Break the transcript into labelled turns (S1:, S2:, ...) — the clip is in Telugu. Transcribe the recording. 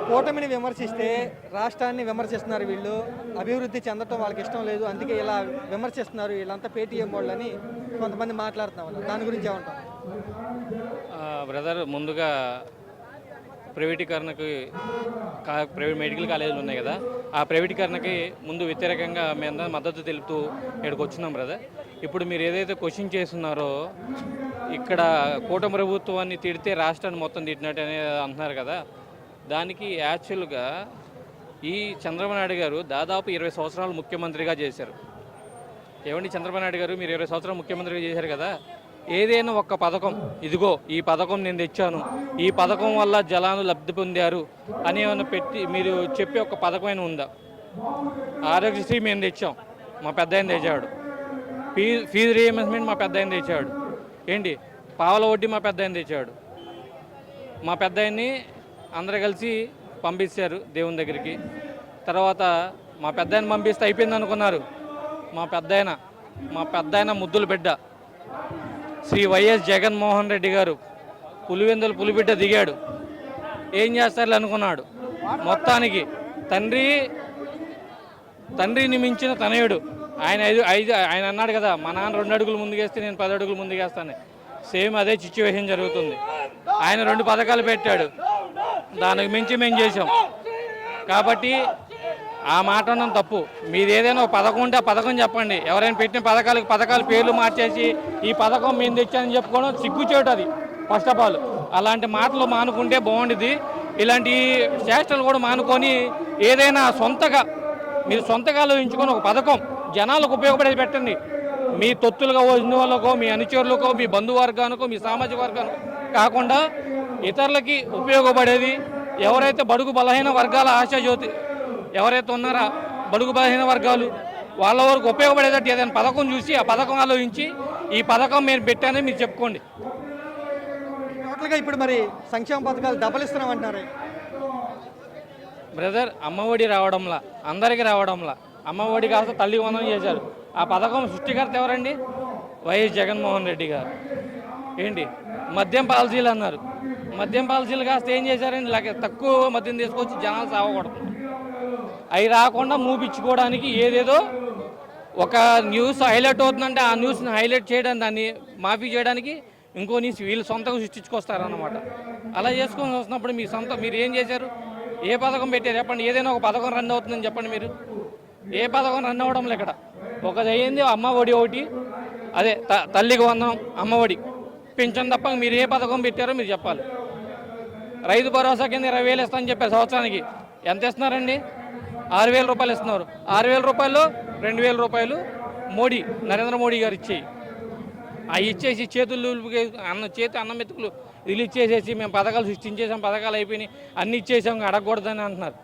S1: కూటమిని విమర్శిస్తే రాష్ట్రాన్ని విమర్శిస్తున్నారు వీళ్ళు. అభివృద్ధి చెందటం వాళ్ళకి ఇష్టం లేదు, అందుకే ఇలా విమర్శిస్తున్నారు వీళ్ళంతా పేటీఎం వాళ్ళని కొంతమంది మాట్లాడుతున్నారు. దాని గురించి ఏమంటారు?
S2: బ్రదర్, ముందుగా ప్రైవేటీకరణకి ప్రైవేట్ మెడికల్ కాలేజీలు ఉన్నాయి కదా, ఆ ప్రైవేటీకరణకి ముందు వ్యతిరేకంగా మేమందరం మద్దతు తెలుపుతూ ఇక్కడికి వచ్చినాం బ్రదర్. ఇప్పుడు మీరు ఏదైతే క్వశ్చన్ చేస్తున్నారో, ఇక్కడ కూటమి ప్రభుత్వాన్ని తిడితే రాష్ట్రాన్ని మొత్తం తిట్టినట్టు అనేది అంటున్నారు కదా, దానికి యాక్చువల్గా ఈ చంద్రబాబు నాయుడు గారు దాదాపు 20 సంవత్సరాలు ముఖ్యమంత్రిగా చేశారు. ఏమండి చంద్రబాబు నాయుడు గారు, మీరు 20 సంవత్సరాలు ముఖ్యమంత్రిగా చేశారు కదా, ఏదైనా ఒక్క పథకం, ఇదిగో ఈ పథకం నేను తెచ్చాను, ఈ పథకం వల్ల జనాలు లబ్ధి పొందారు అని ఏమైనా పెట్టి మీరు చెప్పే ఒక పథకమైన ఉందా? ఆరోగ్యశ్రీ మేము తెచ్చాం, మా పెద్ద ఆయన తెచ్చాడు. ఫీజు రీఎంబర్స్మెంట్ మా పెద్ద ఆయన తెచ్చాడు. ఏంటి పావల వడ్డీ మా పెద్ద ఆయన తెచ్చాడు. మా పెద్ద ఆయన్ని అందరూ కలిసి పంపించారు దేవుని దగ్గరికి. తర్వాత మా పెద్ద ఆయన పంపిస్తే అయిపోయింది అనుకున్నారు. మా పెద్ద ఆయన ముద్దుల బిడ్డ శ్రీ వైఎస్ జగన్మోహన్ రెడ్డి గారు పులివెందుల పులిబిడ్డ దిగాడు. ఏం చేస్తారు అనుకున్నాడు. మొత్తానికి తండ్రిని మించిన తనయుడు ఆయన అన్నాడు కదా, మా నాన్న 2 అడుగులు ముందుకేస్తే నేను 10 అడుగులు ముందుకేస్తాను. సేమ్ అదే సిచ్యువేషన్ జరుగుతుంది. ఆయన 2 పథకాలు పెట్టాడు, దానికి మించి మేము చేసాం. కాబట్టి ఆ మాట అన్నం తప్పు. మీది ఏదైనా ఒక పథకం ఉంటే ఆ పథకం చెప్పండి. ఎవరైనా పెట్టిన పథకాల పేర్లు మార్చేసి ఈ పథకం మేము తెచ్చానని చెప్పుకోవడం సిగ్గుచేటు. అది ఫస్ట్ ఆఫ్ ఆల్ అలాంటి మాటలు మానుకుంటే బాగుండేది. ఇలాంటి చేష్టలు కూడా మానుకొని ఏదైనా మీరు సొంతగా ఆలోచించుకొని ఒక పథకం జనాలకు ఉపయోగపడేది పెట్టండి. మీ తొత్తులుగా వచ్చిన వాళ్ళకో, మీ అనుచరులకో, మీ బంధువర్గానికో, మీ సామాజిక వర్గానికో కాకుండా ఇతరులకి ఉపయోగపడేది. ఎవరైతే బడుగు బలహీన వర్గాల ఆశాజ్యోతి ఎవరైతే ఉన్నారో బడుగు బలహీన వర్గాలు వాళ్ళ వరకు ఉపయోగపడేటట్టు ఏదైనా పథకం చూసి ఆ పథకం ఆలోచించి ఈ పథకం మేము పెట్టానని మీరు చెప్పుకోండి.
S1: టోటల్గా ఇప్పుడు మరి సంక్షేమ పథకాలు డబల్ ఇస్తున్నామంటున్నారు
S2: బ్రదర్. అమ్మఒడి రావడంలా, అందరికీ రావడంలా. అమ్మఒడి కాస్త తల్లి వందనం చేశారు. ఆ పథకం సృష్టికర్త ఎవరండి? వైఎస్ జగన్మోహన్ రెడ్డి గారు. ఏంటి మద్యం పాలసీలు అన్నారు. మద్యం పాలసీలు కాస్త ఏం చేశారండి? తక్కువ మద్యం తీసుకొచ్చి జనాలు సావకూడదు. అవి రాకుండా మూపించుకోవడానికి ఏదేదో ఒక న్యూస్ హైలైట్ అవుతుందంటే ఆ న్యూస్ని హైలైట్ చేయడానికి, దాన్ని మాఫీ చేయడానికి ఇంకో న్యూస్ వీళ్ళు సొంతంగా సృష్టించుకొస్తారన్నమాట. అలా చేసుకొని వస్తున్నప్పుడు మీరు ఏం చేశారు? ఏ పథకం పెట్టారు చెప్పండి? ఏదైనా ఒక పథకం రన్ అవుతుందని చెప్పండి. మీరు ఏ పథకం రన్ అవ్వడం ఇక్కడ ఒకటి అయ్యింది. అమ్మఒడి ఒకటి, అదే తల్లికి వందనం, అమ్మఒడి, పింఛన్ తప్ప మీరు ఏ పథకం పెట్టారో మీరు చెప్పాలి. రైతు భరోసా కింద 20,000 ఇస్తామని చెప్పారు. సంవత్సరానికి ఎంత ఇస్తున్నారండి? 6,000 రూపాయలు ఇస్తున్నారు. 6,000 రూపాయల్లో 2,000 రూపాయలు నరేంద్ర మోడీ గారు ఇచ్చేయి. అవి ఇచ్చేసి అన్నం మెతుకులు రిలీజ్ చేసేసి మేము పథకాలు సృష్టించేసాం, పథకాలు అయిపోయినాయి, అన్నీ ఇచ్చేసాం, అడగకూడదని అంటున్నారు.